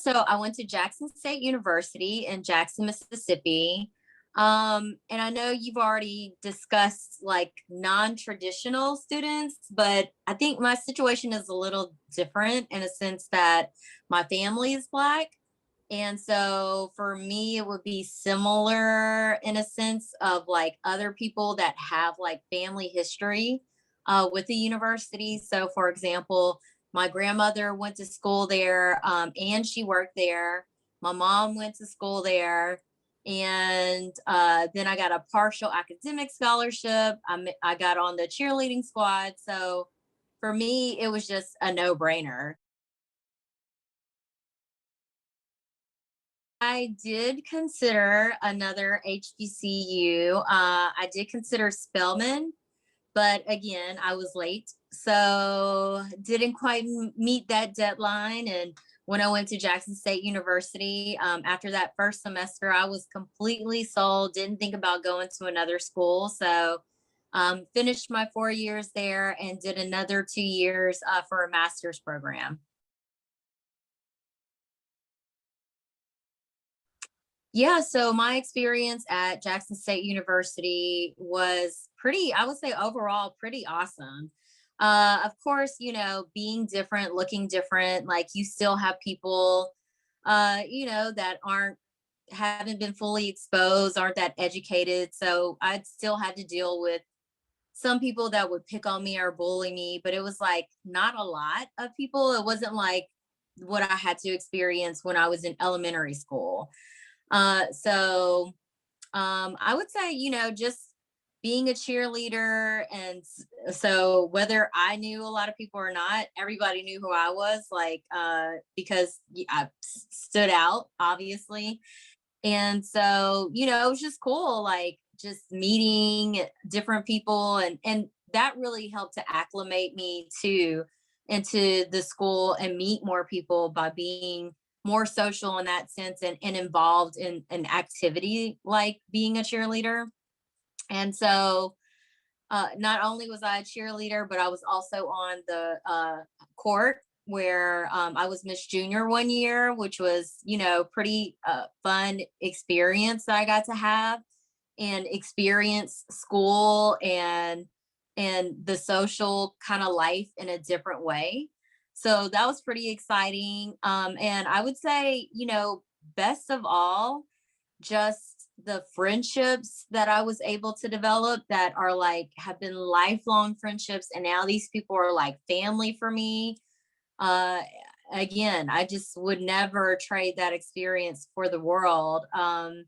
So I went to Jackson State University in Jackson, Mississippi. And I know you've already discussed like non-traditional students, but I think my situation is a little different in a sense that my family is Black. And so for me, it would be similar in a sense of like other people that have like family history with the university. So, for example, my grandmother went to school there and she worked there. My mom went to school there. And then I got a partial academic scholarship. I got on the cheerleading squad. So for me, it was just a no brainer. I did consider another HBCU. I did consider Spelman, but again, I was late. So didn't quite meet that deadline. And when I went to Jackson State University, after that first semester, I was completely sold, didn't think about going to another school. So finished my 4 years there and did another 2 years for a master's program. Yeah, so my experience at Jackson State University was pretty, I would say overall, pretty awesome. Of course, being different, looking different, like you still have people, that haven't been fully exposed, aren't that educated. So I still had to deal with some people that would pick on me or bully me, but it was like not a lot of people. It wasn't like what I had to experience when I was in elementary school. So I would say, just being a cheerleader. And so whether I knew a lot of people or not, everybody knew who I was, like, because I stood out, obviously. And so, it was just cool, like just meeting different people and that really helped to acclimate me to into the school and meet more people by being more social in that sense and involved in an activity like being a cheerleader. And so not only was I a cheerleader, but I was also on the court where I was Miss Junior 1 year, which was, pretty fun experience that I got to have and experience school and the social kind of life in a different way. So that was pretty exciting. And I would say, best of all, just the friendships that I was able to develop that are like have been lifelong friendships. And now these people are like family for me. Uh, Again, I just would never trade that experience for the world. And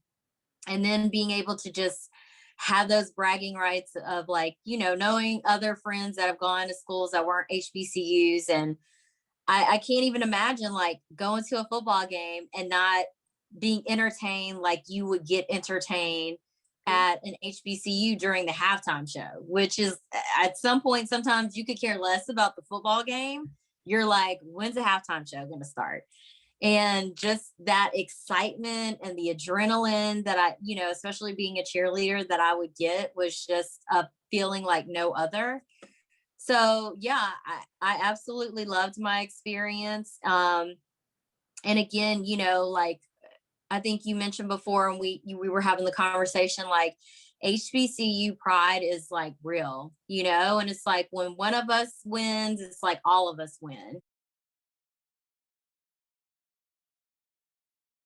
then being able to just have those bragging rights of like, knowing other friends that have gone to schools that weren't HBCUs. And I can't even imagine like going to a football game and not being entertained like you would get entertained at an HBCU during the halftime show, which is at some point, sometimes you could care less about the football game. You're like, when's the halftime show going to start? And just that excitement and the adrenaline that especially being a cheerleader that I would get was just a feeling like no other. So yeah, I absolutely loved my experience. And again, like I think you mentioned before, and we were having the conversation, like HBCU pride is like real, and it's like when one of us wins, it's like all of us win.